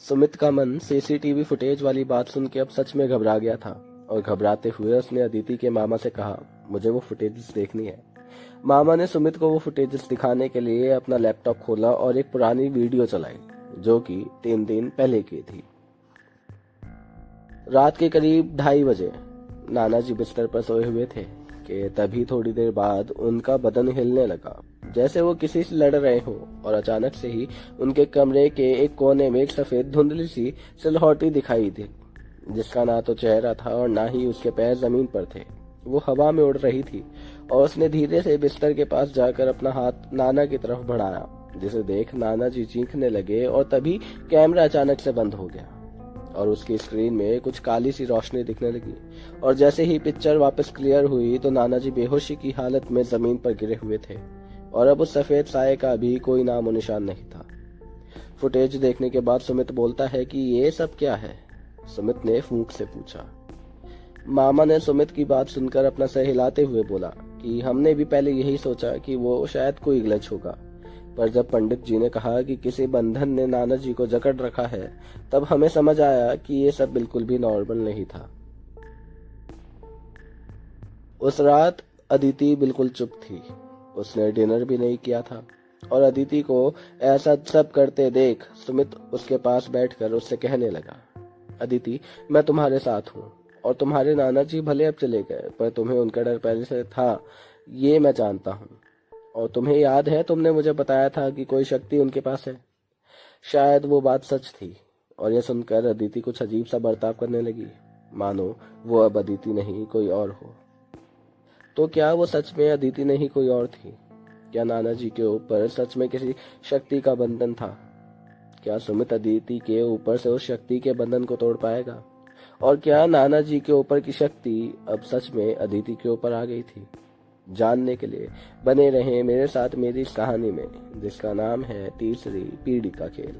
सुमित का मन CCTV footage वाली बात सुन के अब सच में घबरा गया था और घबराते हुए उसने अदिति के मामा से कहा, मुझे वो फुटेज देखनी है। मामा ने सुमित को वो फुटेज दिखाने के लिए अपना लैपटॉप खोला और एक पुरानी वीडियो चलाई जो कि 3 दिन पहले की थी। रात के करीब 2:30 बजे नाना जी बिस्तर पर सोए हुए थे कि तभी थोड़ी देर बाद उनका बदन हिलने लगा जैसे वो किसी से लड़ रहे हों और अचानक से ही उनके कमरे के एक कोने में एक सफेद धुंधली सी सिलहौटी दिखाई दी जिसका ना तो चेहरा था और ना ही उसके पैर जमीन पर थे। वो हवा में उड़ रही थी और उसने धीरे से बिस्तर के पास जाकर अपना हाथ नाना की तरफ बढ़ाया जिसे देख नाना जी चीखने लगे और तभी कैमरा अचानक से बंद हो गया और उसकी स्क्रीन में कुछ काली सी रोशनी दिखने लगी और जैसे ही पिक्चर वापस क्लियर हुई तो नाना जी बेहोशी की हालत में जमीन पर गिरे हुए थे और अब उस सफेद साये का भी कोई नामो निशान नहीं था। फुटेज देखने के बाद सुमित बोलता है कि ये सब क्या है? सुमित ने फूंक से पूछा। मामा ने सुमित की बात सुनकर अपना सर हिलाते हुए बोला कि हमने भी पहले यही सोचा कि वो शायद कोई ग्लिच होगा, पर जब पंडित जी ने कहा कि किसी बंधन ने नाना जी को जकड़ रखा है तब हमें समझ आया कि ये सब बिल्कुल भी नॉर्मल नहीं था। उस रात अदिति बिल्कुल चुप थी। उसने डिनर भी नहीं किया था और अदिति को ऐसा सब करते देख सुमित उसके पास बैठकर उससे कहने लगा, अदिति, मैं तुम्हारे साथ हूँ और तुम्हारे नाना जी भले अब चले गए पर तुम्हें उनका डर पहले से था, ये मैं जानता हूँ। और तुम्हें याद है तुमने मुझे बताया था कि कोई शक्ति उनके पास है। शायद वो बात सच थी। और यह सुनकर अदिति कुछ अजीब सा बर्ताव करने लगी, मानो वो अब अदिति नहीं कोई और हो। तो क्या वो सच में अदिति नहीं कोई और थी? क्या नाना जी के ऊपर सच में किसी शक्ति का बंधन था? क्या सुमित अदिति के ऊपर से उस शक्ति के बंधन को तोड़ पाएगा? और क्या नाना जी के ऊपर की शक्ति अब सच में अदिति के ऊपर आ गई थी? जानने के लिए बने रहें मेरे साथ मेरी इस कहानी में जिसका नाम है तीसरी पीढ़ी का खेल।